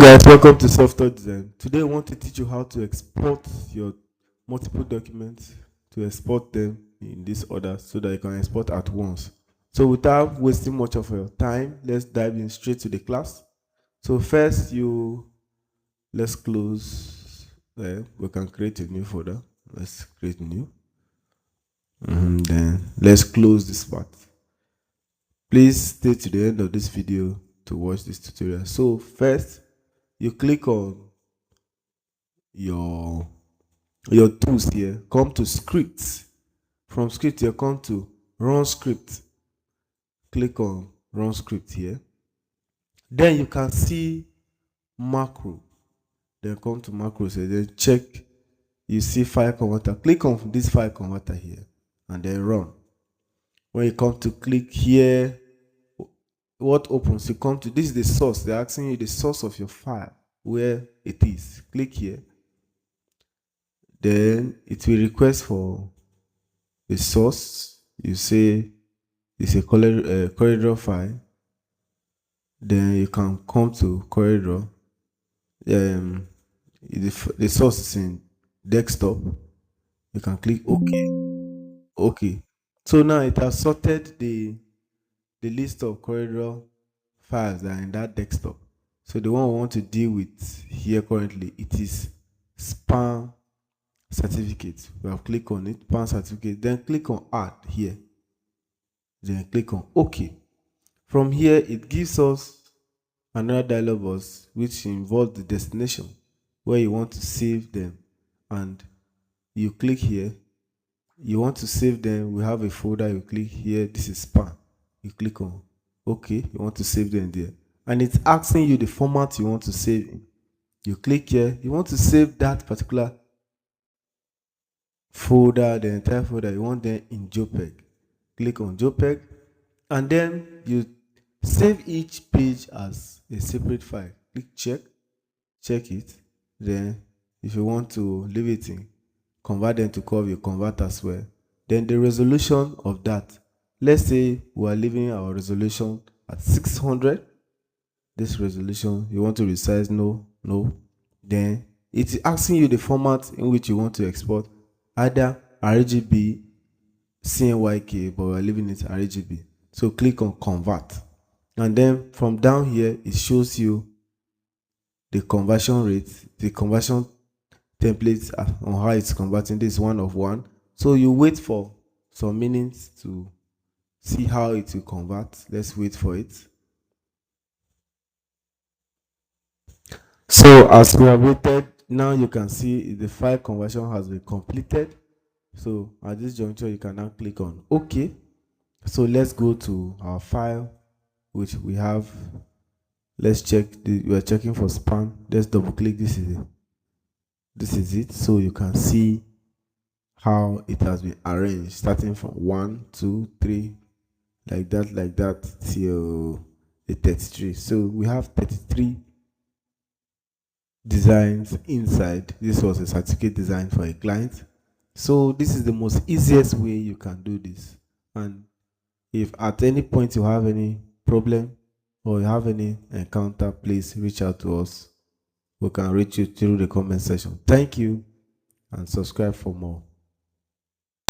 guys, welcome to Software Design. Today I want to teach you how to export your multiple documents, to export them in this order so that you can export at once. So without wasting much of your time, let's dive in straight to the class. So first let's close, we can create a new folder. Let's create new. Then let's close this part. Please stay to the end of this video to watch this tutorial. So first, you click on your tools here, come to scripts. From script here, come to run script. Click on run script here. Then you can see macro. Then come to macros and then check. You see file converter. Click on this file converter here and then run. When you come to click here, what opens? You come to this is the source. They're asking you the source of your file, where it is. Click here. Then it will request for the source. You say it's a Coreldraw file. Then you can come to Coreldraw. The source is in desktop. You can click OK. OK. So now it has sorted the list of Coreldraw files that are in that desktop. So the one we want to deal with here currently, it is spam certificate. We have clicked on it, spam certificate. Then click on add here. Then click on OK. From here, it gives us another dialog box which involves the destination where you want to save them. And you click here. You want to save them. We have a folder. You click here. This is spam. You click on OK. You want to save them there. And it's asking you the format you want to save in. You click here. You want to save that particular folder, the entire folder. You want them in JPEG. Click on JPEG. And then you save each page as a separate file. Click check. Check it. Then if you want to leave it in, convert them to curve, you convert as well. Then the resolution of that. Let's say we are leaving our resolution at 600. This resolution, you want to resize, no. Then it's asking you the format in which you want to export, either RGB, CMYK, but we're leaving it RGB. So click on convert. And then from down here, it shows you the conversion rate, the conversion templates on how it's converting. This 1 of 1. So you wait for some minutes to see how it will convert. Let's wait for it. So as we have waited, now you can see the file conversion has been completed. So at this juncture, you can now click on OK. So let's go to our file, which we have. Let's check. We are checking for spam. Let's double click. This is it. This is it. So you can see how it has been arranged, starting from 1, 2, 3, like that till the 33. So we have 33 designs inside. This was a certificate design for a client. So this is the most easiest way you can do this. And if at any point you have any problem or you have any encounter, please reach out to us. We can reach you through the comment section. Thank you and subscribe for more.